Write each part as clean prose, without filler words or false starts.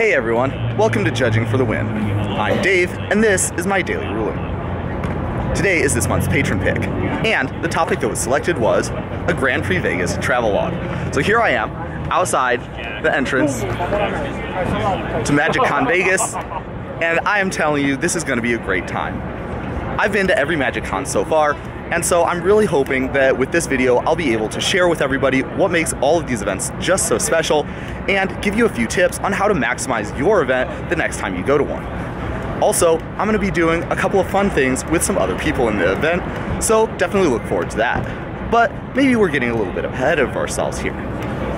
Hey everyone, welcome to Judging for the Win. I'm Dave, and this is my daily ruling. Today is this month's patron pick, and the topic that was selected was a Grand Prix Vegas travelogue. So here I am, outside the entrance to MagicCon Vegas, and I am telling you, this is going to be a great time. I've been to every MagicCon so far, and so I'm really hoping that with this video, I'll be able to share with everybody what makes all of these events just so special, and give you a few tips on how to maximize your event the next time you go to one. Also, I'm going to be doing a couple of fun things with some other people in the event, so definitely look forward to that. But maybe we're getting a little bit ahead of ourselves here.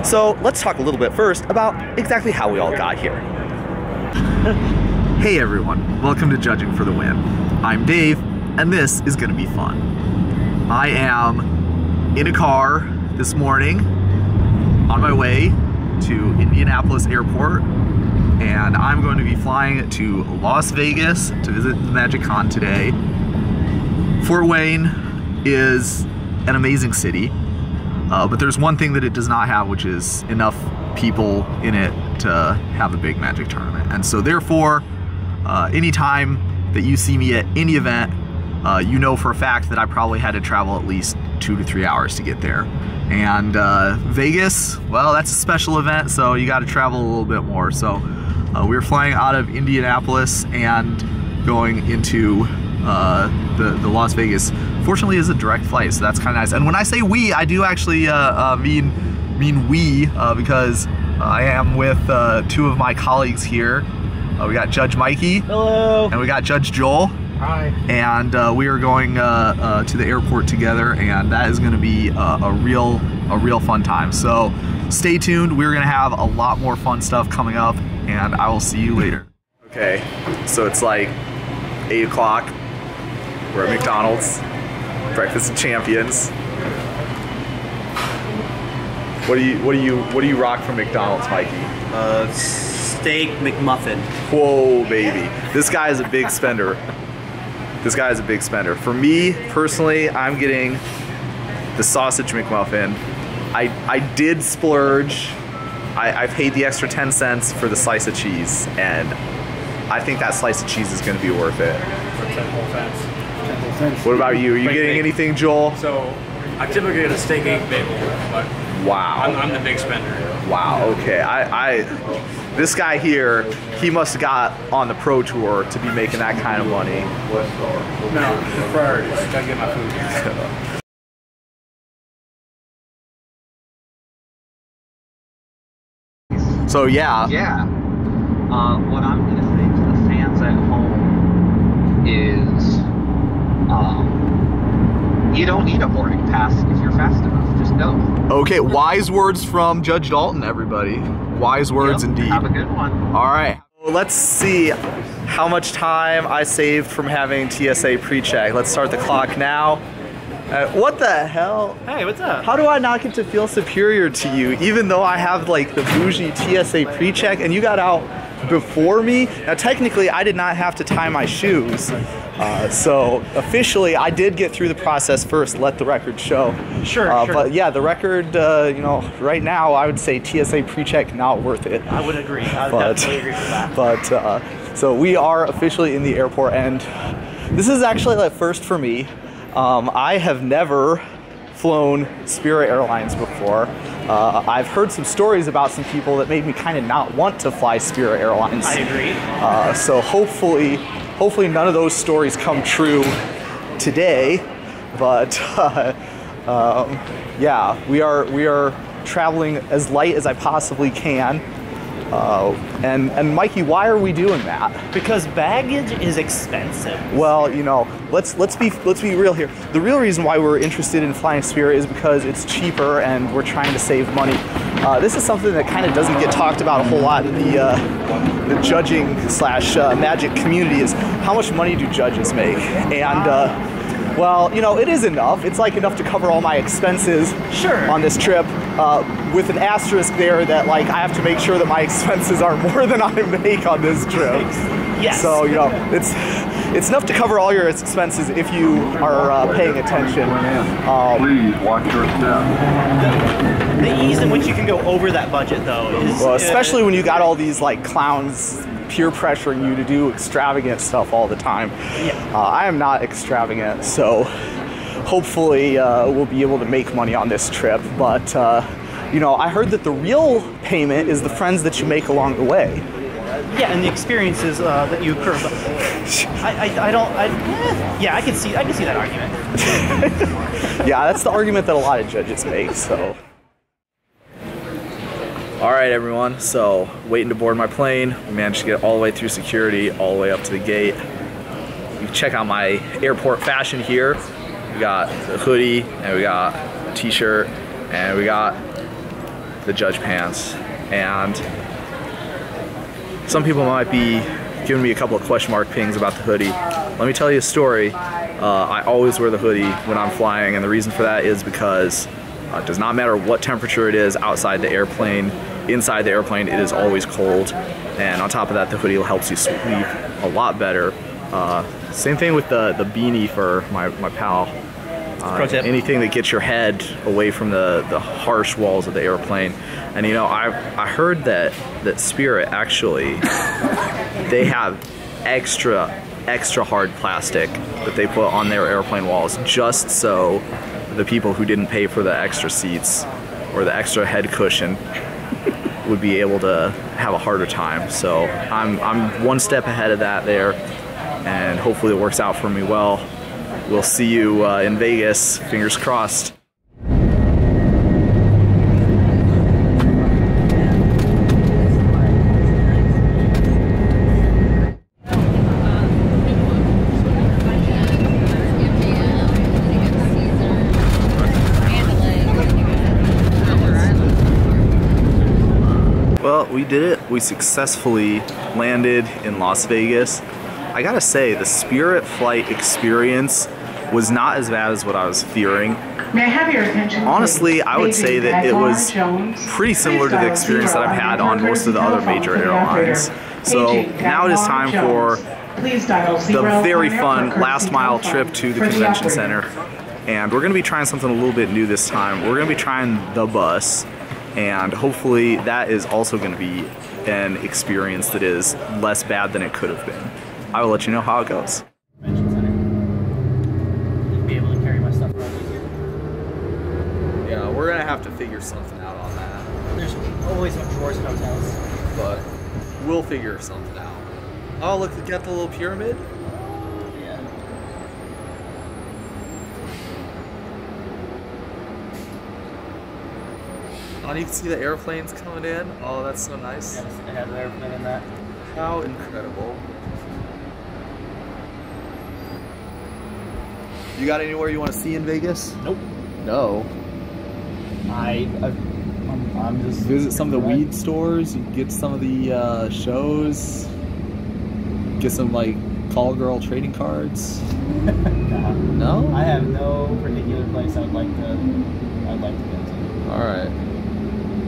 So let's talk a little bit first about exactly how we all got here. Hey everyone, welcome to Judging for the Win. I'm Dave, and this is going to be fun. I am in a car this morning on my way to Indianapolis Airport, and I'm going to be flying to Las Vegas to visit MagicCon today. Fort Wayne is an amazing city, but there's one thing that it does not have, which is enough people in it to have a big Magic tournament. And so therefore, anytime that you see me at any event, you know for a fact that I probably had to travel at least 2 to 3 hours to get there. And Vegas, well, that's a special event, so you got to travel a little bit more. So we were flying out of Indianapolis and going into the Las Vegas. Fortunately, it's a direct flight, so that's kind of nice. And when I say we, I do actually mean we, because I am with 2 of my colleagues here. We got Judge Mikey. Hello. And we got Judge Joel. Hi. And we are going to the airport together, and that is going to be a real fun time. So stay tuned. We're going to have a lot more fun stuff coming up, and I will see you later. Okay, so it's like 8 o'clock. We're at McDonald's, Breakfast of Champions. What do you rock from McDonald's, Mikey? Steak McMuffin. Whoa, baby! This guy is a big spender. This guy is a big spender. For me, personally, I'm getting the sausage McMuffin. I did splurge. I paid the extra 10 cents for the slice of cheese, and I think that slice of cheese is going to be worth it. For 10 whole cents. What about you? Are you getting anything, Joel? So, I typically get a steak egg bagel, but wow, I'm the big spender. Wow. Okay. This guy here, he must have got on the Pro Tour to be making that kind of money. No, priorities. Gotta get my food. So yeah. Yeah. What I'm going to say to the fans at home is, you don't need a boarding pass if you're fast enough. Just go. Okay, wise words from Judge Dalton, everybody. Wise words indeed. Have a good one. All right. Well, let's see how much time I saved from having TSA pre-check. Let's start the clock now. What the hell? Hey, what's up? How do I not get to feel superior to you, even though I have like the bougie TSA pre-check and you got out before me? Now technically I did not have to tie my shoes, so officially I did get through the process first, let the record show. Sure. But yeah, the record, you know, right now I would say TSA pre-check not worth it. I would agree. I would definitely agree with that. But so we are officially in the airport, and this is actually like first for me. I have never flown Spirit Airlines before. I've heard some stories about some people that made me kind of not want to fly Spirit Airlines. I agree. So hopefully none of those stories come true today. But yeah, we are traveling as light as I possibly can. And Mikey, why are we doing that? Because baggage is expensive. Well, you know, let's be real here. The real reason why we're interested in flying Spirit is because it's cheaper and we're trying to save money. This is something that kind of doesn't get talked about a whole lot in the judging / Magic community, is how much money do judges make? And well, you know, it is enough. It's like enough to cover all my expenses on this trip, with an asterisk there that like I have to make sure that my expenses are more than I make on this trip. Yes. So, you know, it's enough to cover all your expenses if you are paying attention. Please watch your step. The ease in which you can go over that budget, though, is Well, especially when you got all these like clowns peer pressuring you to do extravagant stuff all the time. Yeah. I am not extravagant, so hopefully we'll be able to make money on this trip. But you know, I heard that the real payment is the friends that you make along the way. Yeah, and the experiences that you occur. Yeah, I can see that argument. Yeah, that's the argument that a lot of judges make. So. All right, everyone. So, waiting to board my plane. We managed to get all the way through security, all the way up to the gate. You can check out my airport fashion here. We got the hoodie, and we got a t-shirt, and we got the judge pants. And some people might be giving me a couple of question mark pings about the hoodie. Let me tell you a story. I always wear the hoodie when I'm flying, and the reason for that is because it does not matter what temperature it is outside the airplane, inside the airplane it is always cold. And on top of that, the hoodie helps you sleep a lot better. Same thing with the beanie for my pal. Anything that gets your head away from the harsh walls of the airplane. And you know, I heard that Spirit actually, they have extra hard plastic that they put on their airplane walls just so the people who didn't pay for the extra seats or the extra head cushion would be able to have a harder time. So I'm one step ahead of that there, and hopefully it works out for me well. We'll see you in Vegas, fingers crossed. Well, we did it. We successfully landed in Las Vegas. I gotta say, the Spirit flight experience was not as bad as what I was fearing. May I have your attention? Honestly, I would say that it was pretty similar to the experience that I've had on most of the other major airlines. So now it is time for the very fun last mile trip to the convention center. And we're gonna be trying something a little bit new this time. We're gonna be trying the bus, and hopefully that is also gonna be an experience that is less bad than it could have been. I will let you know how it goes. Be able to carry my stuff around easier. Yeah, we're gonna have to figure something out on that. There's always some drawers in hotels. But we'll figure something out. Oh, look, we got the little pyramid. Yeah. Oh, you can see the airplanes coming in. Oh, that's so nice. Yeah, I have an airplane in that. How incredible. You got anywhere you want to see in Vegas? Nope. No. I'm just Visit some of the weed stores, you can get some of the shows, get some like call girl trading cards. Nah. No? I have no particular place I'd like to go to. Alright.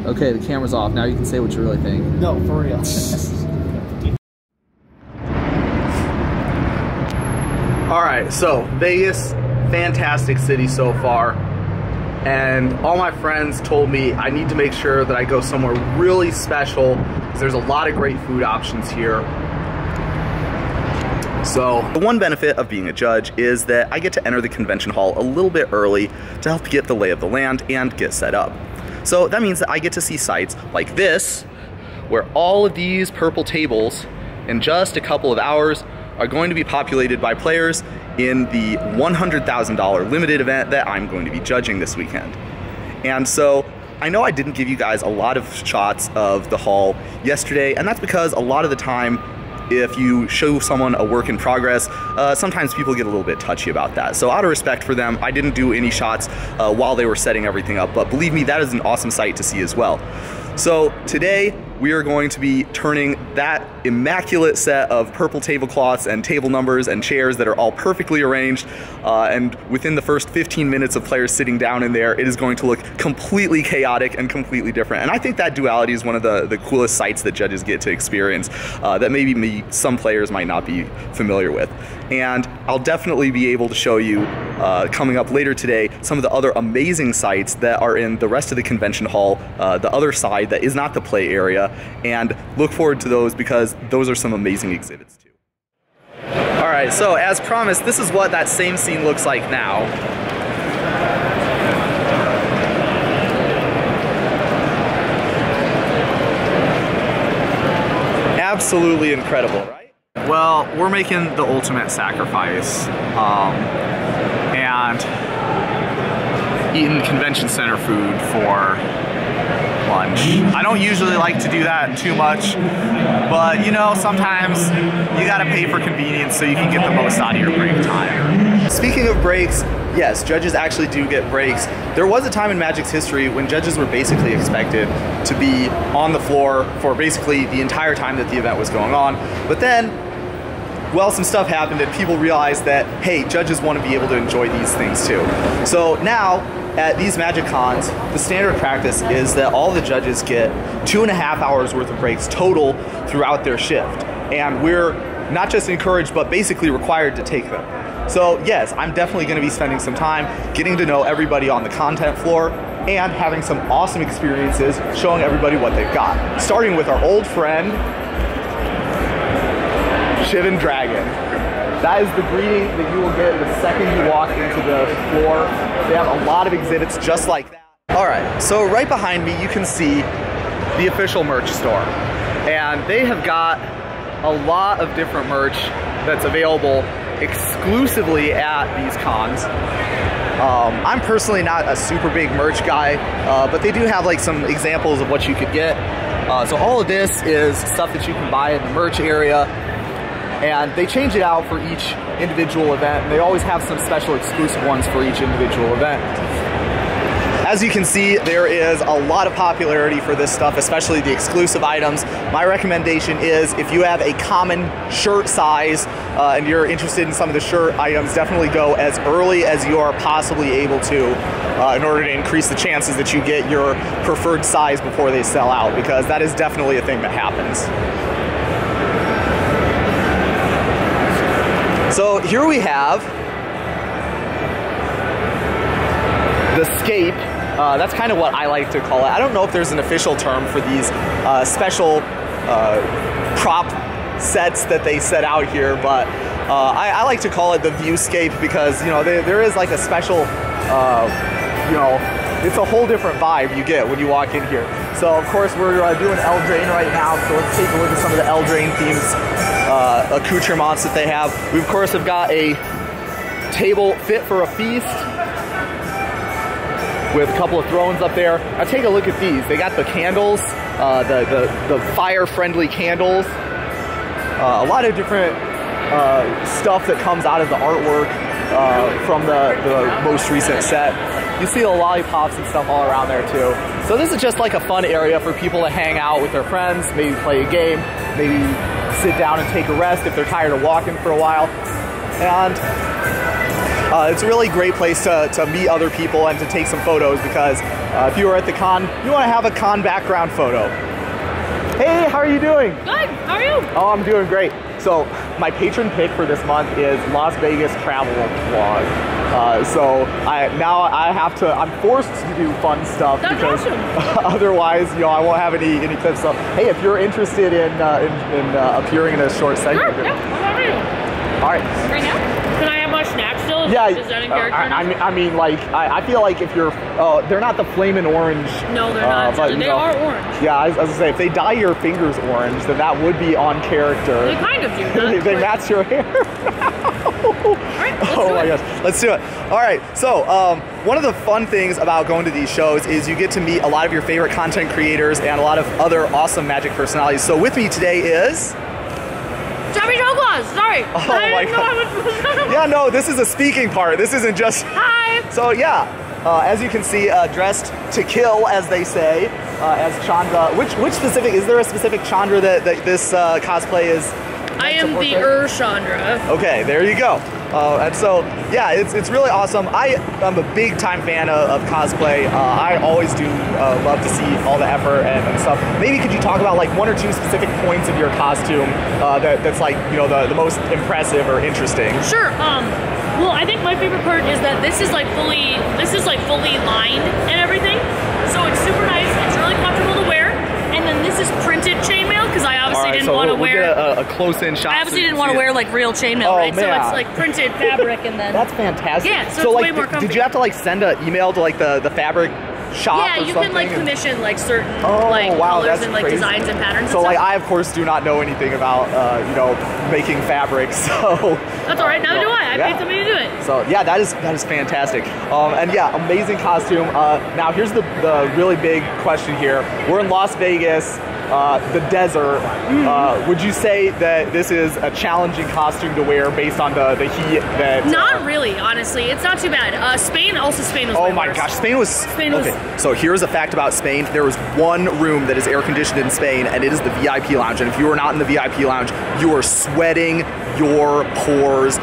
Okay, the camera's off. Now you can say what you really think. No, for real. Alright, so Vegas, fantastic city so far. And all my friends told me I need to make sure that I go somewhere really special because there's a lot of great food options here. So the one benefit of being a judge is that I get to enter the convention hall a little bit early to help get the lay of the land and get set up. So that means that I get to see sites like this, where all of these purple tables in just a couple of hours are going to be populated by players in the $100,000 limited event that I'm going to be judging this weekend. And so I know I didn't give you guys a lot of shots of the hall yesterday, and that's because a lot of the time if you show someone a work in progress, sometimes people get a little bit touchy about that. So out of respect for them, I didn't do any shots while they were setting everything up, but believe me, that is an awesome sight to see as well. So today, we are going to be turning that immaculate set of purple tablecloths and table numbers and chairs that are all perfectly arranged, and within the first 15 minutes of players sitting down in there, it is going to look completely chaotic and completely different. And I think that duality is one of the coolest sights that judges get to experience that maybe some players might not be familiar with. And I'll definitely be able to show you coming up later today some of the other amazing sites that are in the rest of the convention hall, the other side that is not the play area, and look forward to those because those are some amazing exhibits too. All right, so as promised, this is what that same scene looks like now. Absolutely incredible, right? Well, we're making the ultimate sacrifice and eating convention center food for lunch. I don't usually like to do that too much, but you know, sometimes you gotta pay for convenience so you can get the most out of your break time. Speaking of breaks, yes, judges actually do get breaks. There was a time in Magic's history when judges were basically expected to be on the floor for basically the entire time that the event was going on, but then, well, some stuff happened and people realized that, hey, judges want to be able to enjoy these things too. So now, at these Magic Cons, the standard practice is that all the judges get 2.5 hours worth of breaks total throughout their shift. And we're not just encouraged, but basically required to take them. So yes, I'm definitely going to be spending some time getting to know everybody on the content floor and having some awesome experiences showing everybody what they've got. Starting with our old friend, Shivan Dragon. That is the greeting that you will get the second you walk into the floor. They have a lot of exhibits just like that. All right, so right behind me you can see the official merch store. And they have got a lot of different merch that's available exclusively at these cons. I'm personally not a super big merch guy, but they do have like some examples of what you could get. So all of this is stuff that you can buy in the merch area. And they change it out for each individual event, and they always have some special exclusive ones for each individual event. As you can see, there is a lot of popularity for this stuff, especially the exclusive items. My recommendation is if you have a common shirt size and you're interested in some of the shirt items, definitely go as early as you are possibly able to in order to increase the chances that you get your preferred size before they sell out, because that is definitely a thing that happens. So here we have the scape. That's kind of what I like to call it. I don't know if there's an official term for these special prop sets that they set out here, but I like to call it the viewscape because, you know, there is like a special, you know, it's a whole different vibe you get when you walk in here. So of course we're doing Eldraine right now, so let's take a look at some of the Eldraine themes accoutrements that they have. We of course have got a table fit for a feast with a couple of thrones up there. Now take a look at these. They got the candles, the fire-friendly candles, a lot of different stuff that comes out of the artwork from the most recent set. You see the lollipops and stuff all around there too. So this is just like a fun area for people to hang out with their friends, maybe play a game, maybe sit down and take a rest if they're tired of walking for a while. And it's a really great place to meet other people and to take some photos, because if you are at the con, you want to have a con background photo. Hey, how are you doing? Good, how are you? Oh, I'm doing great. So my patron pick for this month is Las Vegas travel vlog. So I'm forced to do fun stuff. That's because awesome. Otherwise, you know, I won't have any clips. So hey, if you're interested in appearing in a short segment, sure, yeah, how are you? All right. Right now? Can I have my snack still? Yeah, Is that in character? I mean, like, I feel like if you're, they're not the flamin' orange. No, they're not. But, they are orange. Yeah, I was gonna say, if they dye your fingers orange, then that would be on character. They kind of do. They match your hair. Alright, oh my gosh, let's do it. All right, so one of the fun things about going to these shows is you get to meet a lot of your favorite content creators and a lot of other awesome Magic personalities. So with me today is... Chubby Joe Claus, sorry. Oh my god. Yeah, no, this is a speaking part. This isn't just... Hi. So yeah, as you can see, dressed to kill, as they say, as Chandra. Which specific, is there a specific Chandra that this cosplay is? I am the Chandra. Okay, there you go. And so, yeah, it's really awesome. I'm a big time fan of cosplay. I always do love to see all the effort and stuff. Maybe could you talk about like one or two specific points of your costume that's like, you know, the most impressive or interesting? Sure. Well, I think my favorite part is that this is like fully lined and everything. So it's super nice. It's really comfortable to wear. And then this is printed chainmail because I obviously didn't want to wear a close-in shot. I obviously didn't want to wear like real chainmail, right? Man. So it's like printed fabric and then. That's fantastic. Yeah, so it's like, way more comfortable. Did you have to like send an email to like the fabric shop? Yeah, or you something? can like commission like certain wow, colors and like crazy. designs and patterns. So and like stuff. I of course do not know anything about you know, making fabric, so that's all right. Neither do I. I paid somebody to do it. So yeah, that is fantastic. And yeah, amazing costume. Now here's the really big question here. We're in Las Vegas. The desert. Would you say that this is a challenging costume to wear based on the heat that? Not really, honestly. It's not too bad. Spain was. Oh my gosh, Spain was. Okay, so here's a fact about Spain. There was one room that is air conditioned in Spain, and it is the VIP lounge. And if you are not in the VIP lounge, you are sweating your pores,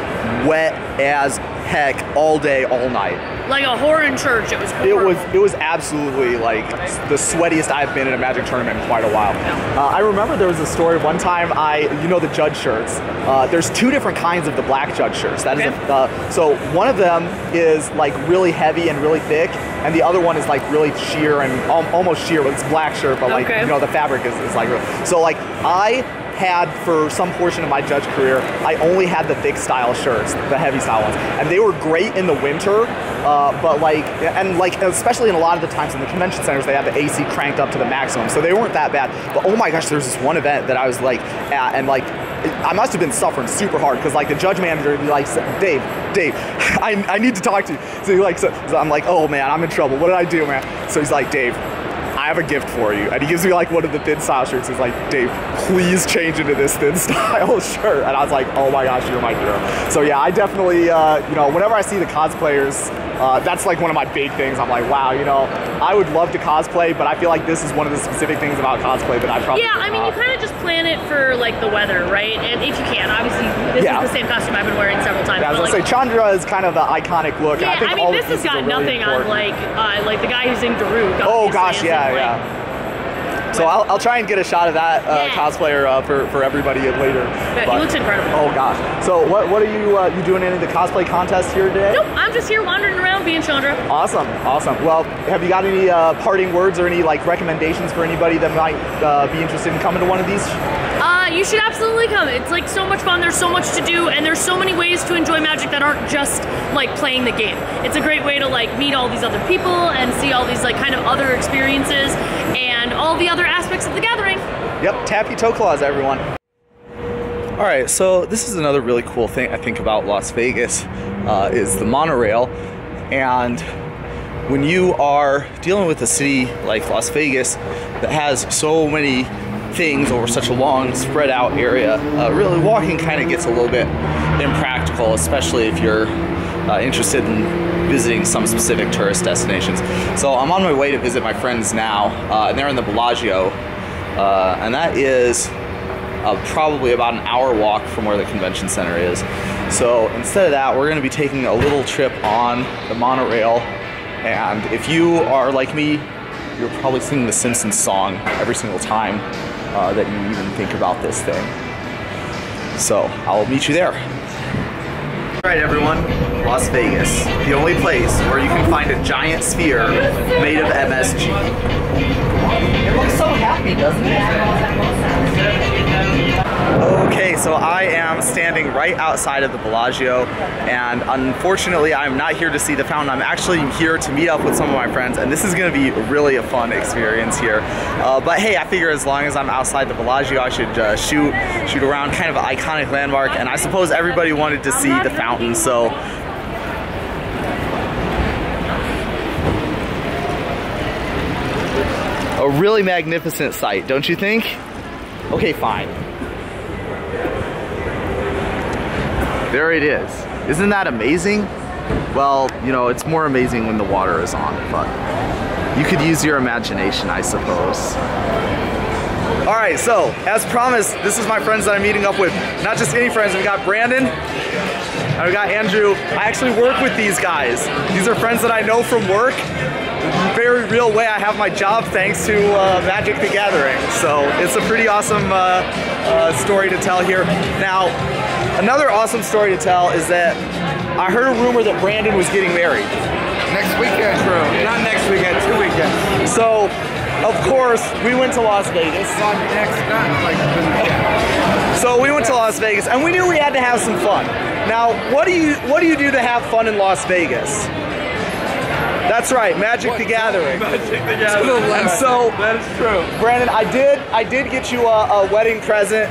wet as heck, all day, all night. Like a whore in church. It was horrible. It was absolutely like the sweatiest I've been in a Magic tournament in quite a while. I remember there was a story one time. You know the judge shirts. There's two different kinds of the black judge shirts. That is so one of them is like really heavy and really thick, and the other one is like really sheer and almost sheer. It's black shirt, but like you know the fabric is like real. So like I had for some portion of my judge career, I only had the thick style shirts, the heavy style ones, and they were great in the winter. But like especially in a lot of the times in the convention centers, they have the AC cranked up to the maximum, so they weren't that bad. But oh my gosh, there's this one event that I was like at, and like I must have been suffering super hard because like the judge manager would be like, Dave, I need to talk to you. So I'm like, oh man, I'm in trouble. What did I do, man? So he's like, Dave, I have a gift for you. And he gives me like one of the thin style shirts. He's like, Dave, please change into this thin style shirt. And I was like, oh my gosh, you're my hero. So yeah, I definitely, you know, whenever I see the cosplayers, that's like one of my big things. I'm like, wow, you know, I would love to cosplay, but I feel like this is one of the specific things about cosplay that I probably I mean, you kind of just plan it for like the weather, right? And if you can, obviously, this is the same costume I've been wearing several times. Yeah, I was gonna say, Chandra is kind of the iconic look. Yeah, I think I mean, this has got nothing on like the guy who's in Daruk. Oh gosh, yeah. So I'll try and get a shot of that cosplayer for everybody later. Yeah, he looks incredible. Oh gosh. So what are you doing any of the cosplay contests here today? Nope, I'm just here wandering around being Chandra. Awesome. Well, have you got any parting words or any like recommendations for anybody that might be interested in coming to one of these? You should absolutely come. It's like so much fun. There's so much to do, and there's so many ways to enjoy Magic that aren't just like playing the game. It's a great way to like meet all these other people and see all these like kind of other experiences and all the other aspects of the gathering. Yep, tap your toe claws, everyone. All right, so this is another really cool thing I think about Las Vegas is the monorail. And when you are dealing with a city like Las Vegas that has so many things over such a long spread out area, really walking kind of gets a little bit impractical, especially if you're interested in visiting some specific tourist destinations. So I'm on my way to visit my friends now, and they're in the Bellagio, and that is probably about an hour walk from where the convention center is. So instead of that, we're going to be taking a little trip on the monorail, and if you are like me, you're probably singing the Simpsons song every single time that you even think about this thing. So I'll meet you there. All right, everyone, Las Vegas, the only place where you can find a giant sphere made of MSG. It looks so happy, doesn't it? Okay, so I am standing right outside of the Bellagio, and unfortunately I'm not here to see the fountain. I'm actually here to meet up with some of my friends, and this is going to be really a fun experience here. But hey, I figure as long as I'm outside the Bellagio, I should shoot around kind of an iconic landmark, and I suppose everybody wanted to see the fountain, so a really magnificent sight, don't you think? Okay, fine. There it is. Isn't that amazing? Well, you know, it's more amazing when the water is on, but you could use your imagination, I suppose. All right, so as promised, this is my friends that I'm meeting up with. Not just any friends, we got Brandon, and we got Andrew. I actually work with these guys. These are friends that I know from work. In a very real way, I have my job thanks to Magic the Gathering. So it's a pretty awesome story to tell here. Now, another awesome story to tell is that I heard a rumor that Brandon was getting married. Next weekend, bro. Not next weekend, 2 weekends. So, of course, we went to Las Vegas. So we went to Las Vegas, and we knew we had to have some fun. Now, what do you do to have fun in Las Vegas? That's right, Magic the Gathering. Magic the Gathering. And so, that is true. Brandon, I did get you a wedding present.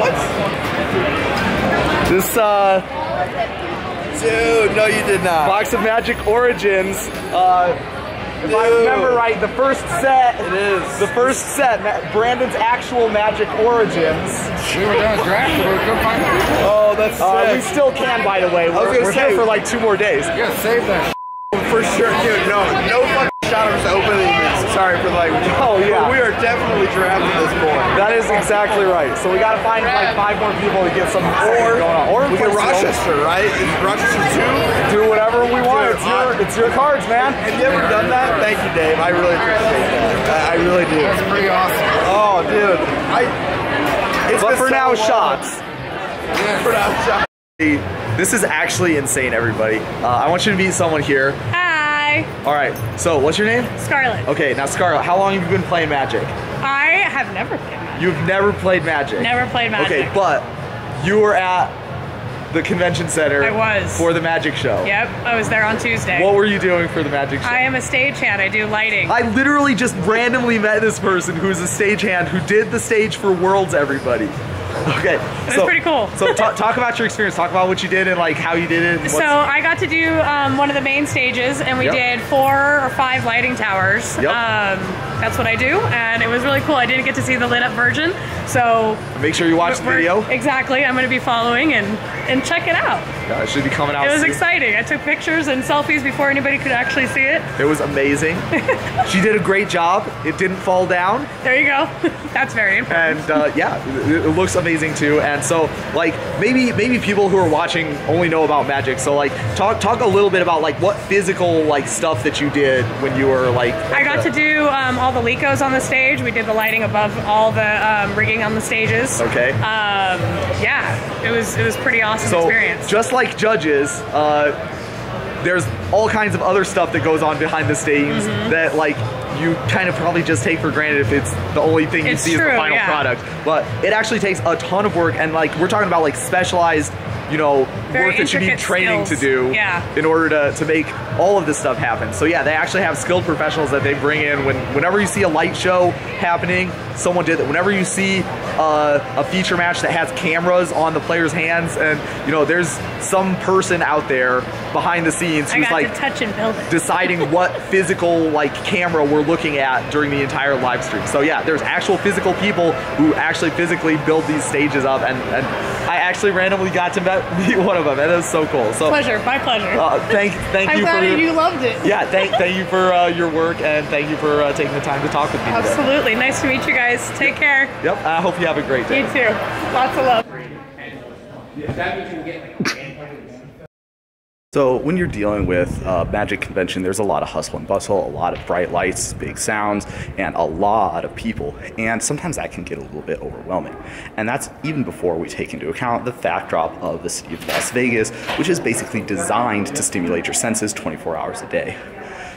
What? This Dude, no, you did not. box of Magic Origins. If I remember right, the first set. It is. The first set, Brandon's actual Magic Origins. We were done drafting, but we couldn't find it. Oh, that's sick. We still can, by the way. We're here for like 2 more days. You gotta save that for sure, dude. No fucking shot of us opening this. Sorry for like. Oh yeah. We are definitely drafting this boy. That is exactly right. So we got to find like 5 more people to get some going on. Or we get Rochester, right? Is Rochester 2? Do whatever we want. It's your cards, man. Have you ever done that? Thank you, Dave. I really appreciate that. I really do. That's pretty awesome. Oh, dude. But for now, shots. Yeah. For now, shots. This is actually insane, everybody. I want you to meet someone here. Hi. All right. So, what's your name? Scarlett. Okay. Now, Scarlett, how long have you been playing Magic? I have never played Magic. You've never played Magic. Never played Magic. Okay, but you were at the convention center. I was. For the Magic show. Yep, I was there on Tuesday. What were you doing for the Magic show? I am a stagehand. I do lighting. I literally just randomly met this person who's a stagehand who did the stage for Worlds, everybody. Okay, It was pretty cool. So talk about your experience. Talk about what you did and like how you did it. And So I got to do one of the main stages, and we did 4 or 5 lighting towers. Yep. That's what I do, and it was really cool. I didn't get to see the lit up version, so make sure you watch the video. Exactly, I'm going to be following and check it out. Yeah, it should be coming out It was soon. exciting. I took pictures and selfies before anybody could actually see it. It was amazing. She did a great job. It didn't fall down. There you go. That's very important. And yeah, it looks amazing too. And so like maybe people who are watching only know about Magic. So like talk a little bit about like what physical like stuff that you did when you were like. I got to do all the Lecos on the stage. We did the lighting above all the rigging on the stages. Okay. Yeah, it was pretty awesome experience. Just like judges, there's all kinds of other stuff that goes on behind the scenes that like you kind of probably just take for granted if it's the only thing you see as the final product. But it actually takes a ton of work, and like we're talking about like specialized, you know, work that you need training to do in order to make all of this stuff happen. So yeah, they actually have skilled professionals that they bring in whenever you see a light show happening, someone did that. Whenever you see a feature match that has cameras on the players' hands, and you know, there's some person out there behind the scenes who's like touch and build it. deciding what physical like camera we're looking at during the entire live stream. So yeah, there's actual physical people who actually physically build these stages up, and I actually randomly got to meet one of them, and it was so cool. So pleasure, my pleasure. Thank I'm you glad for you loved it. Yeah, thank you for your work, and thank you for taking the time to talk with me today. Absolutely, nice to meet you guys. Take care. Yep, I hope you have a great day. You too. Lots of love. So when you're dealing with a Magic convention, there's a lot of hustle and bustle, a lot of bright lights, big sounds, and a lot of people. And sometimes that can get a little bit overwhelming. And that's even before we take into account the backdrop of the city of Las Vegas, which is basically designed to stimulate your senses 24 hours a day.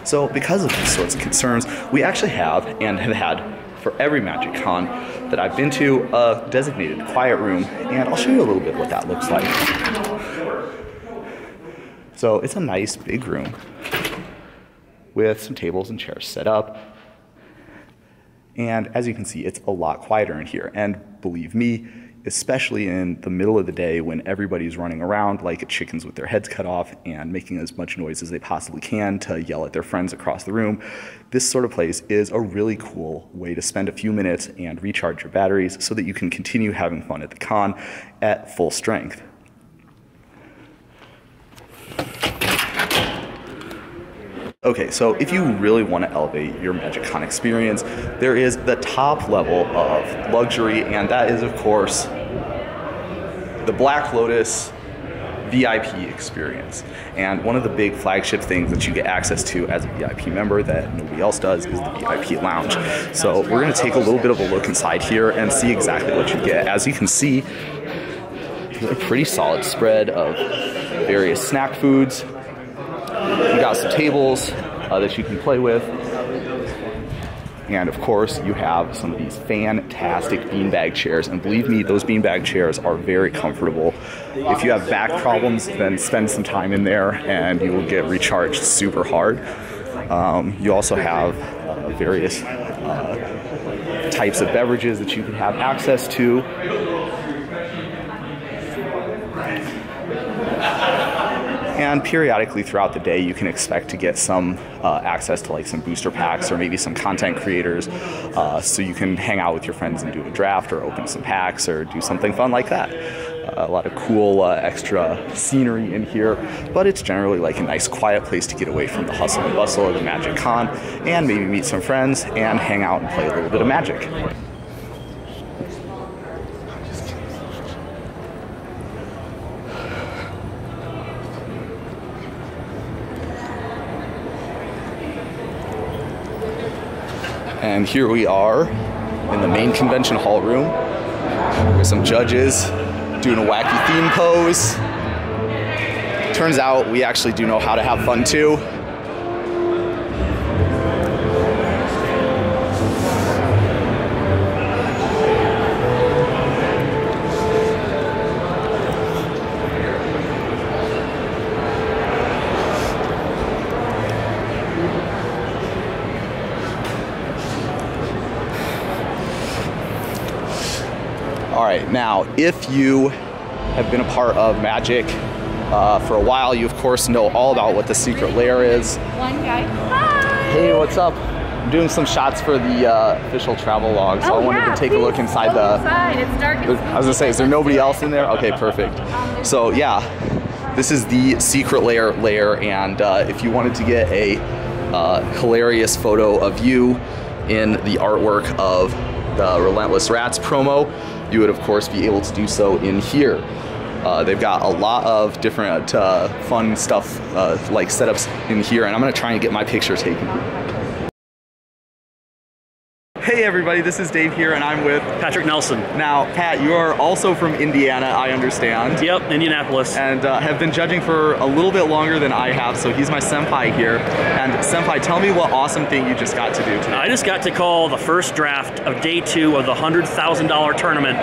So because of these sorts of concerns, we actually have, and have had for every Magic Con that I've been to, a designated quiet room, and I'll show you a little bit what that looks like. So it's a nice big room with some tables and chairs set up. And as you can see, it's a lot quieter in here. And believe me, especially in the middle of the day when everybody's running around like chickens with their heads cut off and making as much noise as they possibly can to yell at their friends across the room, this sort of place is a really cool way to spend a few minutes and recharge your batteries so that you can continue having fun at the con at full strength. Okay, so if you really want to elevate your MagicCon experience, there is the top level of luxury, and that is, of course, the Black Lotus VIP experience. And one of the big flagship things that you get access to as a VIP member that nobody else does is the VIP lounge. So we're going to take a little bit of a look inside here and see exactly what you get. As you can see, a pretty solid spread of various snack foods. You got some tables that you can play with. And of course, you have some of these fantastic beanbag chairs. And believe me, those beanbag chairs are very comfortable. If you have back problems, then spend some time in there and you will get recharged super hard. You also have various types of beverages that you can have access to. And periodically throughout the day, you can expect to get some access to like some booster packs or maybe some content creators, so you can hang out with your friends and do a draft or open some packs or do something fun like that. A lot of cool extra scenery in here, but it's generally like a nice quiet place to get away from the hustle and bustle of the MagicCon and maybe meet some friends and hang out and play a little bit of Magic. And here we are in the main convention hall room with some judges doing a wacky theme pose. Turns out we actually do know how to have fun too. All right, now, if you have been a part of Magic for a while, you of course know all about what the secret lair is. One guy. Hi! Hey, what's up? I'm doing some shots for the official travel log, so I wanted to take a look inside the... Inside. It's dark. I was gonna say, is there nobody else in there? Okay, perfect. So yeah, this is the secret lair, and if you wanted to get a hilarious photo of you in the artwork of the Relentless Rats promo, you would of course be able to do so in here. They've got a lot of different fun stuff like setups in here, and I'm gonna try and get my picture taken. Hey everybody, this is Dave here, and I'm with Patrick Nelson. Now, Pat, you are also from Indiana, I understand. Yep, Indianapolis. And have been judging for a little bit longer than I have, so he's my senpai here. And senpai, tell me what awesome thing you just got to do today. I just got to call the first draft of day 2 of the $100,000 tournament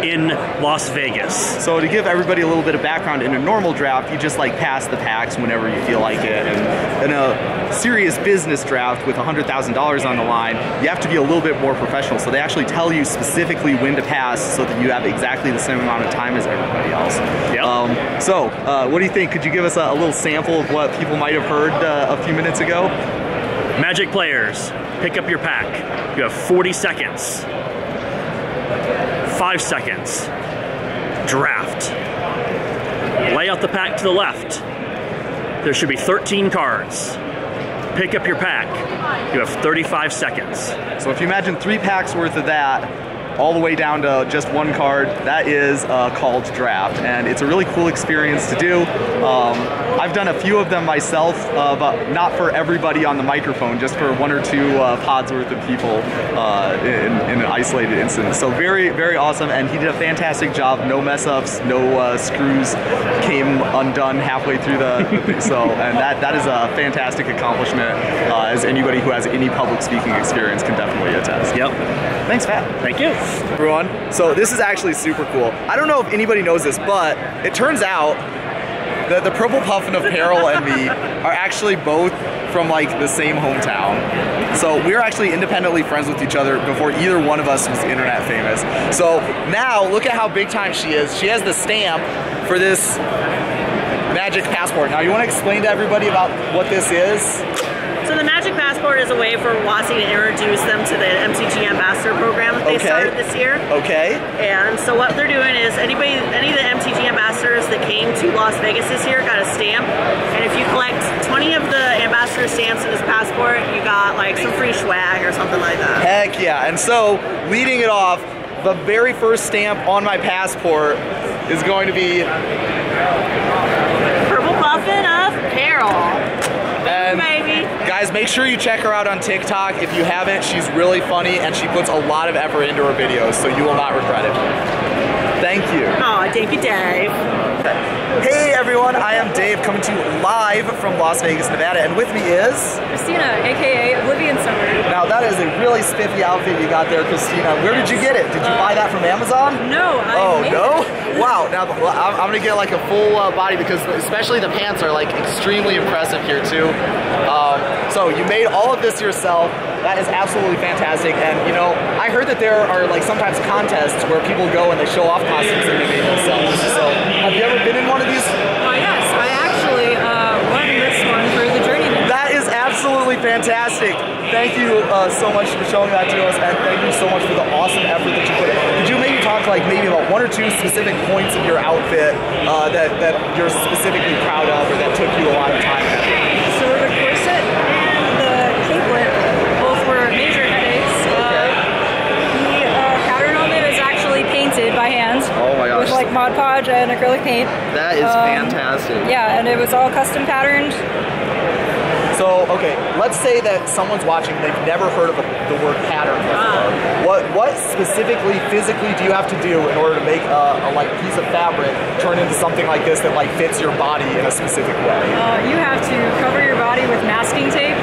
in Las Vegas. So to give everybody a little bit of background, in a normal draft, you just like pass the packs whenever you feel like it. And in a serious business draft with $100,000 on the line, you have to be a little bit more professional. So they actually tell you specifically when to pass so that you have exactly the same amount of time as everybody else. Yep. So what do you think? Could you give us a little sample of what people might have heard a few minutes ago? Magic players, pick up your pack. You have 40 seconds. 5 seconds. Draft. Lay out the pack to the left. There should be 13 cards. Pick up your pack. You have 35 seconds. So if you imagine 3 packs worth of that, all the way down to just 1 card, that is called draft, and it's a really cool experience to do. I've done a few of them myself, but not for everybody on the microphone, just for 1 or 2 pods worth of people in an isolated instance. So very, very awesome, and he did a fantastic job. No mess ups, no screws came undone halfway through the so, and that is a fantastic accomplishment, as anybody who has any public speaking experience can definitely attest. Yep. Thanks, Pat. Thank you. Everyone, so this is actually super cool. I don't know if anybody knows this, but it turns out that the Purple Puffin of Peril and me are actually both from like the same hometown. So we're actually independently friends with each other before either one of us was internet famous. So now look at how big time she is. She has the stamp for this Magic Passport. Now you want to explain to everybody about what this is? So the Magic Passport Passport is a way for WotC to introduce them to the MTG Ambassador program that they started this year. Okay. And so what they're doing is any of the MTG ambassadors that came to Las Vegas this year got a stamp, and if you collect 20 of the ambassador stamps in this passport, you got like some free swag or something like that. Heck yeah. And so, leading it off, the very first stamp on my passport is going to be Purple Muffin of Peril. And Baby. guys, make sure you check her out on TikTok. If you haven't, she's really funny and she puts a lot of effort into her videos, so you will not regret it. Thank you. Oh, thank you, Dave. Hey everyone, I am Dave coming to you live from Las Vegas, Nevada, and with me is Christina, aka Oblivion Summer. Now that is a really spiffy outfit you got there, Christina. Where did you get it? Did you buy that from Amazon? No, I made no? it. Wow, now I'm gonna get like a full body because especially the pants are like extremely impressive here too. So you made all of this yourself. That is absolutely fantastic. And you know, I heard that there are like sometimes contests where people go and they show off costumes that they made themselves. So have you ever been in one of these? Yes, I actually won this one for the Journeyman. That is absolutely fantastic. Thank you so much for showing that to us, and thank you so much for the awesome effort that you put in. Could you maybe talk like maybe about one or two specific points of your outfit that you're specifically proud of or that took you a lot of time? So the corset and the capelet both were major headaches. The pattern on it is actually painted by hand. Oh my gosh. With like Mod Podge and acrylic paint. That is fantastic. Yeah, and it was all custom patterned. So, okay, let's say that someone's watching, they've never heard of the word pattern before. What specifically, physically do you have to do in order to make a like piece of fabric turn into something like this that like fits your body in a specific way? You have to cover your body with masking tape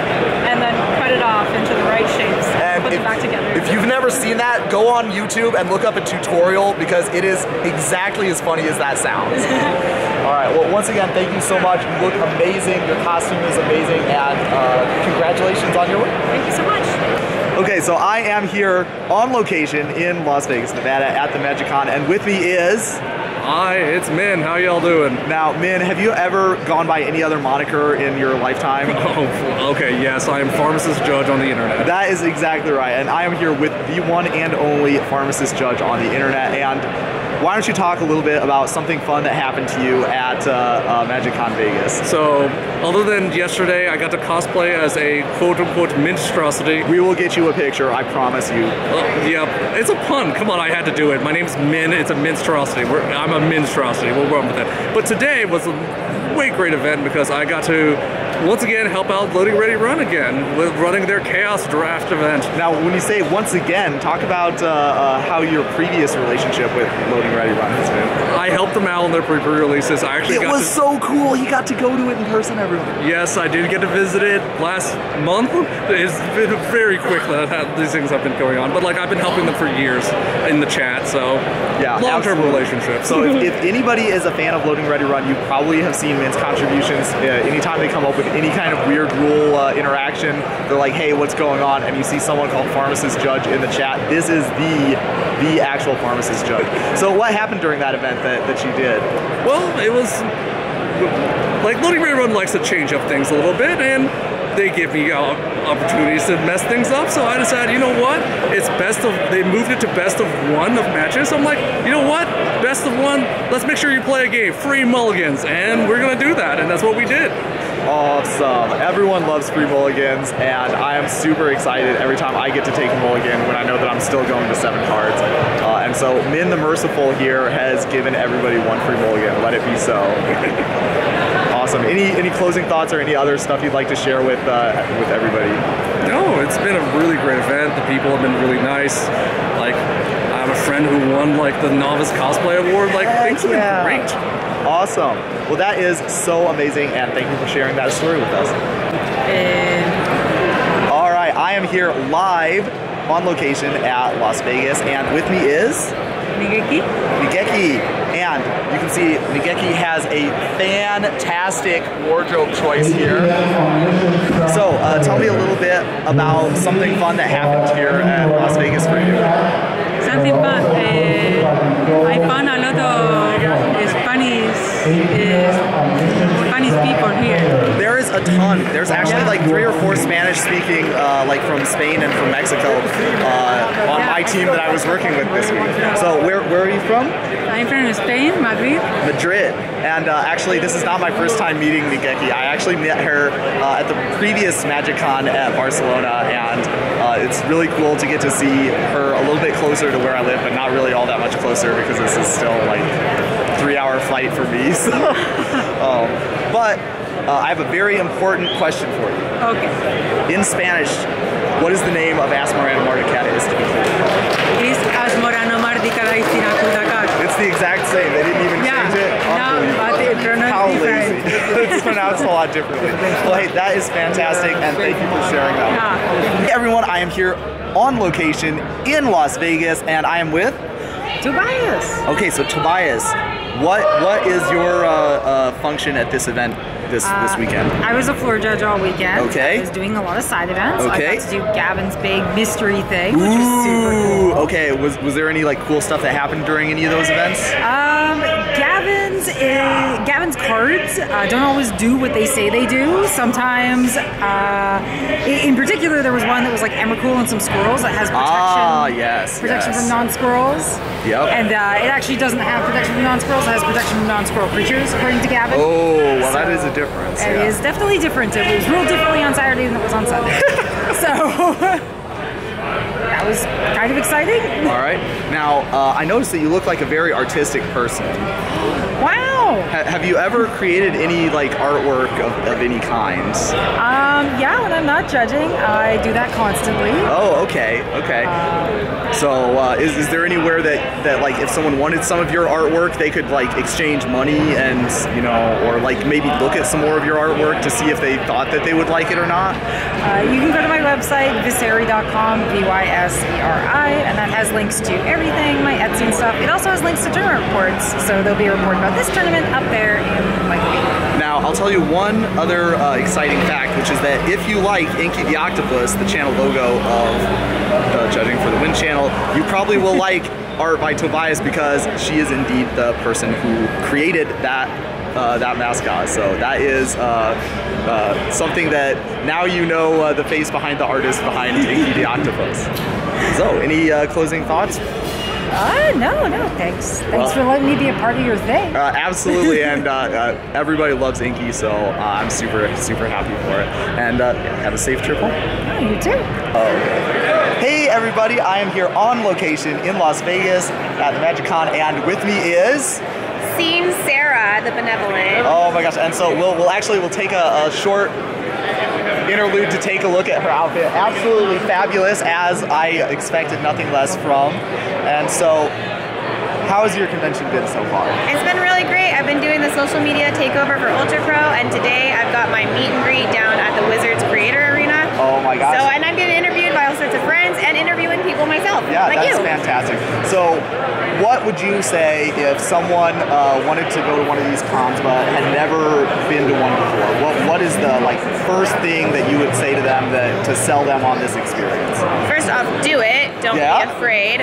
and then cut it off into the right shapes and put them back together. If you've never seen that, go on YouTube and look up a tutorial because it is exactly as funny as that sounds. All right, well, once again, thank you so much. You look amazing. Your costume is amazing, and congratulations on your win. Thank you so much. Okay, so I am here on location in Las Vegas, Nevada at the MagicCon, and with me is... Hi, it's Min. How y'all doing? Now, Min, have you ever gone by any other moniker in your lifetime? Oh, okay, yes, I am Pharmacist Judge on the internet. That is exactly right, and I am here with the one and only Pharmacist Judge on the internet, and why don't you talk a little bit about something fun that happened to you at MagicCon Vegas? So, other than yesterday, I got to cosplay as a quote-unquote minstrosity. We will get you a picture, I promise you. Yeah, it's a pun. Come on, I had to do it. My name's Min. It's a minstrosity. I'm a minstrosity. We'll run with it. But today was a way great event because I got to once again help out Loading Ready Run again with running their Chaos Draft event. Now, when you say once again, talk about how your previous relationship with Loading Ready Run has been. I helped them out on their pre-releases. I actually It was so cool. He got to go to it in person, everyone. Yes, I did get to visit it last month. It's been very quick that these things have been going on, but like I've been helping them for years in the chat, so yeah, long-term relationshiip. So if anybody is a fan of Loading Ready Run, you probably have seen Min's contributions. Anytime they come up with any kind of weird rule interaction, they're like, hey, what's going on? And you see someone called Pharmacist Judge in the chat. This is the actual Pharmacist Judge. So what happened during that event that you did? Well, it was like Loading Ready Run likes to change up things a little bit, and they give me opportunities to mess things up, so I decided, you know what, it's they moved it to best of one of matches. I'm like, you know what, best of one, let's make sure you play a game, free mulligans, and we're gonna do that, and that's what we did. Awesome. Everyone loves free mulligans, and I am super excited every time I get to take a mulligan when I know that I'm still going to 7 cards. And so Min the Merciful here has given everybody one free mulligan. Let it be so. Awesome. Any closing thoughts or any other stuff you'd like to share with everybody? No, it's been a really great event. The people have been really nice. Like, I have a friend who won like the Novice Cosplay Award. Like, things have been great. Awesome. Well, that is so amazing, and thank you for sharing that story with us. All right, I am here live on location at Las Vegas, and with me is Nigeki. And you can see Nigeki has a fantastic wardrobe choice here. So tell me a little bit about something fun that happened here at Las Vegas for you. Something fun. I found a lot of Spanish people here. There is a ton. There's actually like 3 or 4 Spanish-speaking, like from Spain and from Mexico, on my team that I was working with this week. So where are you from? I'm from Spain, Madrid. Madrid. And actually, this is not my first time meeting Migeki. I actually met her at the previous MagicCon at Barcelona, and it's really cool to get to see her a little bit closer to where I live, but not really all that much closer because this is still like 3-hour flight for me. So, but I have a very important question for you. Okay. In Spanish, what is the name of Asmorano Mardicaris? It's Asmorano Mardicaris. It's the exact same. They didn't even change it. No, but they pronounce How different. lazy. It's pronounced a lot differently. Well, hey, that is fantastic, and thank you for sharing that. Hey everyone, I am here on location in Las Vegas, and I am with Tobias. Okay, so Tobias, what is your function at this event this weekend? I was a floor judge all weekend. Okay. I was doing a lot of side events. Okay. I got to do Gavin's big mystery thing, which was super cool. Okay, was there any like cool stuff that happened during any of those events? Gavin's cards don't always do what they say they do. Sometimes, in particular, there was one that was like Emrakul and some squirrels that has protection. Ah, yes. Protection from non-squirrels. Yep. And it actually doesn't have protection from non-squirrels. It has protection from non-squirrel creatures, according to Gavin. Oh, well, that is a difference. It is definitely different. It was ruled differently on Saturday than it was on Sunday. So that was kind of exciting. All right. Now, I noticed that you look like a very artistic person. Wow. Have you ever created any like artwork of any kind? Yeah, when I'm not judging, I do that constantly. Oh, okay, okay. So, is there anywhere that like if someone wanted some of your artwork, they could like exchange money and or like maybe look at some more of your artwork to see if they thought that they would like it or not? You can go to my website, viseri.com, VYSERI, and that has links to everything, my Etsy and stuff. It also has links to tournament reports, so there'll be a report about this tournament up there in like a week. Now, I'll tell you one other exciting fact, which is that if you like Inky the Octopus, the channel logo of Judging for the Win channel, you probably will like art by Tobias because she is indeed the person who created that mascot. So that is something that now you know the face behind the artist behind Inky the Octopus. So, any closing thoughts? No, thanks. Thanks for letting me be a part of your thing. Absolutely, and everybody loves Inky, so I'm super happy for it. And have a safe trip home. Oh, you too. Hey everybody, I am here on location in Las Vegas at the MagicCon, and with me is Scene Sarah, the Benevolent. Oh my gosh! And so we'll take a short interlude to take a look at her outfit. Absolutely fabulous, as I expected nothing less from. And so, how has your convention been so far? It's been really great. I've been doing the social media takeover for Ultra Pro, and today I've got my meet and greet down at the Wizards Creator Arena. Oh my gosh. So, and I'm getting interviewed by all sorts of friends and interviewing people myself. Yeah, like that's you. fantastic. So, what would you say if someone wanted to go to one of these cons but had never been to one before? What is the first thing that you would say to them to sell them on this experience? First off, do it. Don't be afraid.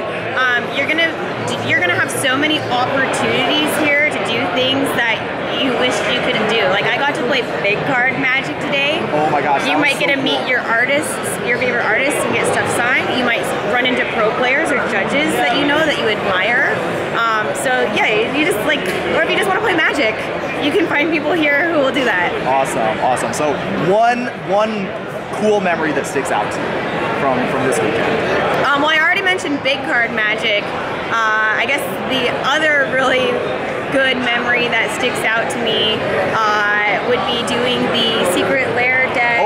You're gonna have so many opportunities here to do things that you wish you could do. Like I got to play big card Magic today. Oh my gosh! You might get to meet your artists, your favorite artists, and get stuff signed. You might run into pro players or judges that you know that you admire. So yeah, you just or if you just want to play Magic, you can find people here who will do that. Awesome. So one cool memory that sticks out to you from this weekend. Well, I already mentioned big card Magic. I guess the other really good memory that sticks out to me would be doing the Secret Lair deck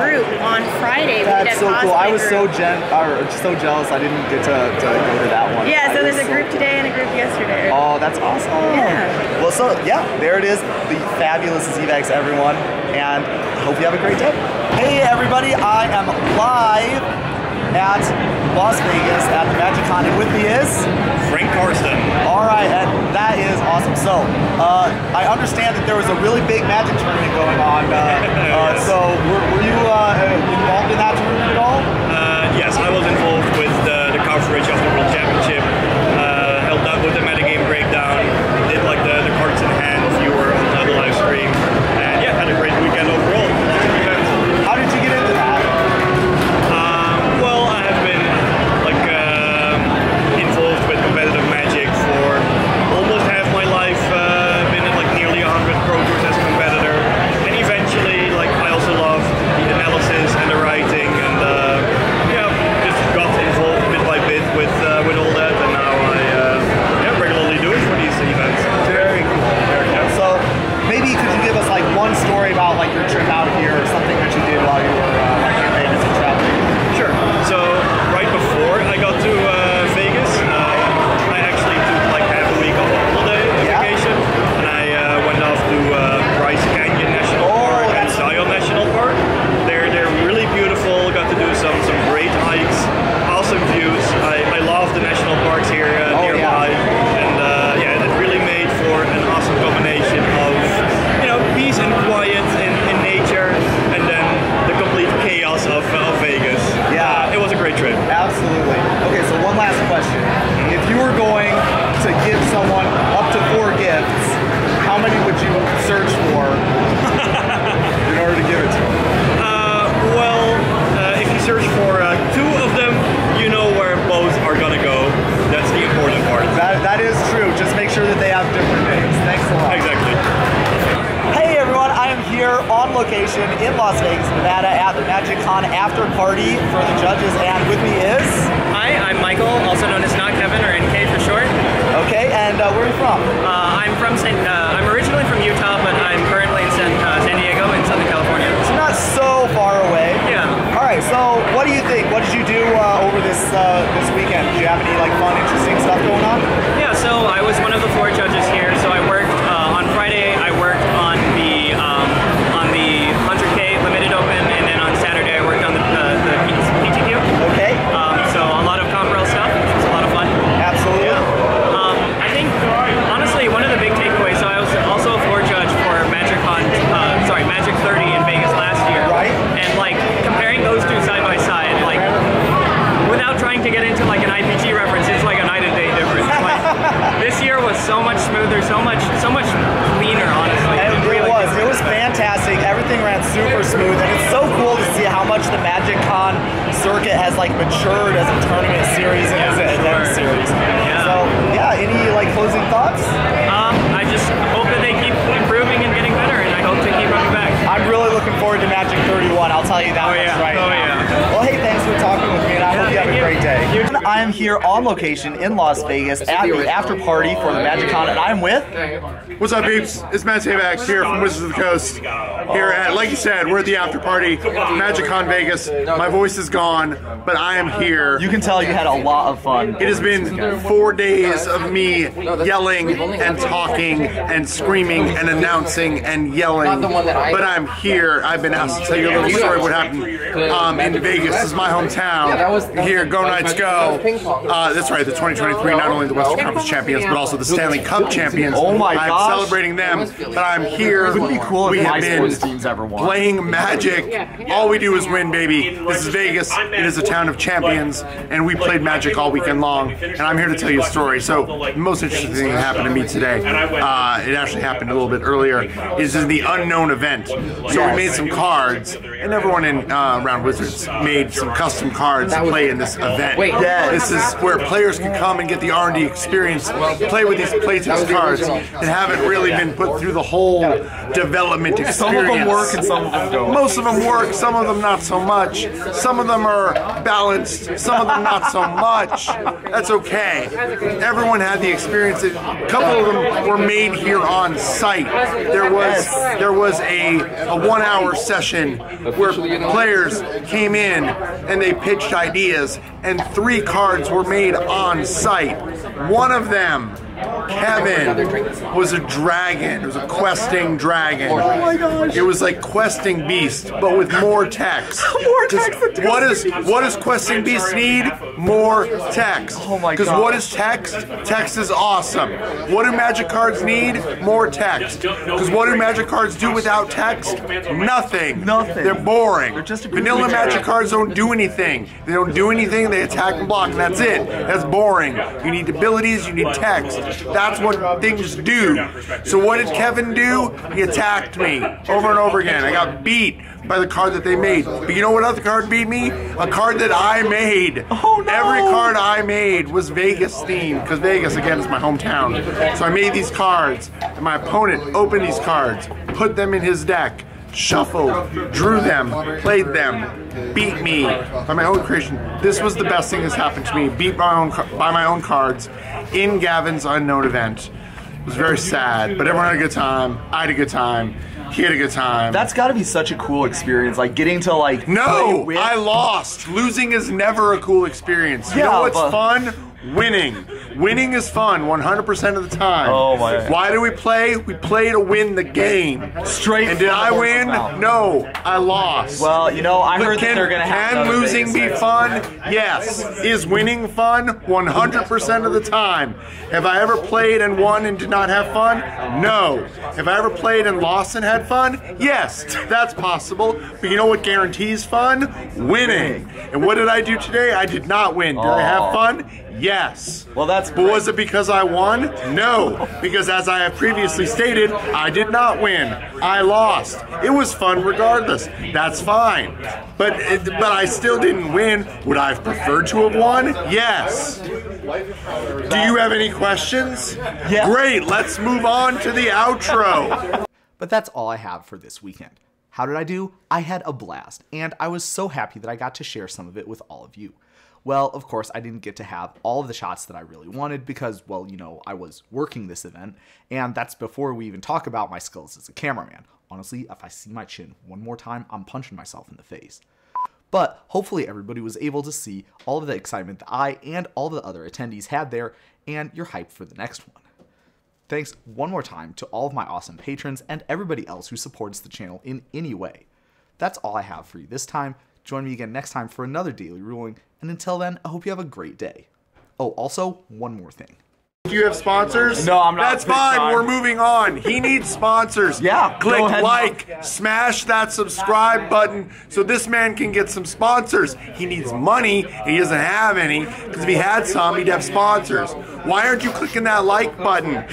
group on Friday. That's so cool. I was so jealous I didn't get to go to that one. Yeah, so there's a group today and a group yesterday. Oh, that's awesome. Yeah. Well, so yeah, there it is. The fabulous ZVEX, everyone, and I hope you have a great day. Hey everybody, I am live at Las Vegas at the MagicCon, and with me is Frank Karsten. All right, and that is awesome. So, I understand that there was a really big Magic tournament going on. Yes. So, were you involved in that tournament at all? Yes, I was involved with the coverage of the World Championship. Helped out with the metagame breakdown. Did the cards in hand viewer on the live stream, and yeah, had a great weekend overall. make sure that they have different names. Thanks a lot. Exactly. Hey everyone, I am here on location in Las Vegas, Nevada at the MagicCon after party for the judges, and with me is... Hi, I'm Michael, also known as Not Kevin, or NK for short. Okay, and where are you from? I'm originally from Utah, but I'm currently in San Diego in Southern California. So not so far away. Yeah. All right, so what do you think? What did you do over this weekend? Did you have any like fun, interesting stuff going on? Yeah, so I was one of the 4 judges here. So I worked on Friday. I worked on the 100K limited open, and then on Saturday I worked on the PTQ. Okay. So a lot of comp rail stuff, which was a lot of fun. Absolutely. Yeah. I think honestly one of the big takeaways. So I was also a floor judge for Magic 30 in Vegas last year. Right. And like comparing those two side by side, like without trying to get into like an IPG reference, it's like a night and day difference. Like this year was so much smoother, so much cleaner, honestly. It was fantastic. Everything ran super smooth, and it's so cool to see how much the MagicCon circuit has like matured as a tournament series and as an event series. Yeah. So yeah, any like closing thoughts? I just hope that they keep improving and getting better, and I hope to keep coming back. I'm really looking forward to Magic 31. I'll tell you that much right now. Well, hey, thanks for talking with me, and I hope you have a great day. I am here on location in Las Vegas at the after party for the MagicCon, and I'm with... What's up, peeps? It's Matt Tabax here from Wizards of the Coast. Here at, like you said, we're at the after party, MagicCon Vegas. My voice is gone, but I am here. You can tell you had a lot of fun. It has been 4 days of me yelling and talking and screaming and announcing and yelling, but I'm here. I've been asked to tell you a little story of what happened in Vegas. This is my hometown. Here, Go Knights Go. That's right, the 2023, not only the Western Conference champions, but also the Stanley Cup champions. Oh my gosh. I'm celebrating them, but I'm here. Wouldn't it be cool we if have my been sports teams ever won? Playing Magic. All we do is win, baby. This is Vegas. It is a town of champions, and we played Magic all weekend long, and I'm here to tell you a story. So, the most interesting thing that happened to me today, it actually happened a little bit earlier, is in the unknown event. So we made some cards, and everyone in around Wizards made some custom cards to play in this event. This is where players can come and get the R&D experience, play with these playtest cards, and haven't really been put through the whole development experience. Some of them work and some of them don't. Most of them work, some of them not so much. Some of them are balanced, some of them not so much. That's okay. Everyone had the experience. A couple of them were made here on site. There was a 1-hour session where players came in and they pitched ideas, and 3 cards were made on site. One of them, Kevin, was a dragon. It was a questing dragon. Oh my gosh. It was like questing beast, but with more text. More text. What does questing beast need? More text. Oh my god. Because what is text? Text is awesome. What do Magic cards need? More text. Because what do Magic cards do without text? Nothing. Nothing. They're boring. They're just a Vanilla Magic cards don't do anything. They don't do anything. They attack and block, and that's it. That's boring. You need abilities. You need text. That's what things do. So what did Kevin do? He attacked me over and over again. I got beat by the card that they made. But you know what other card beat me? A card that I made. Oh no! Every card I made was Vegas themed, because Vegas, again, is my hometown. So I made these cards, and my opponent opened these cards, put them in his deck, shuffled, drew them, played them, beat me by my own creation. This was the best thing that's happened to me. Beat by my own cards in Gavin's unknown event. It was very sad, but everyone had a good time. I had a good time. He had a good time. That's got to be such a cool experience, like getting to like. No, I lost. Losing is never a cool experience. You know what's fun? Winning. Winning is fun 100% of the time. Oh my. Why do we play? We play to win the game. Straight. And did I win? No, I lost. Well, you know, I heard that they're going to have. Can losing be fun? Yes. Is winning fun? 100% of the time. Have I ever played and won and did not have fun? No. Have I ever played and lost and had fun? Yes, that's possible. But you know what guarantees fun? Winning. And what did I do today? I did not win. Did I have fun? Yes. Well, that's great. But was it because I won? No. Because as I have previously stated, I did not win. I lost. It was fun regardless. That's fine. But I still didn't win. Would I have preferred to have won? Yes. Do you have any questions? Yeah. Great, let's move on to the outro. But that's all I have for this weekend. How did I do? I had a blast, and I was so happy that I got to share some of it with all of you. Well, of course, I didn't get to have all of the shots that I really wanted because, well, you know, I was working this event, and that's before we even talk about my skills as a cameraman. Honestly, if I see my chin one more time, I'm punching myself in the face. But hopefully everybody was able to see all of the excitement that I and all the other attendees had there, and you're hyped for the next one. Thanks one more time to all of my awesome patrons and everybody else who supports the channel in any way. That's all I have for you this time. Join me again next time for another Daily Ruling, and until then, I hope you have a great day. Oh, also, one more thing. Do you have sponsors? No, I'm not. That's fine, we're moving on. He needs sponsors. Yeah, click like, smash that subscribe button so this man can get some sponsors. He needs money, and he doesn't have any, because if he had some, he'd have sponsors. Why aren't you clicking that like button?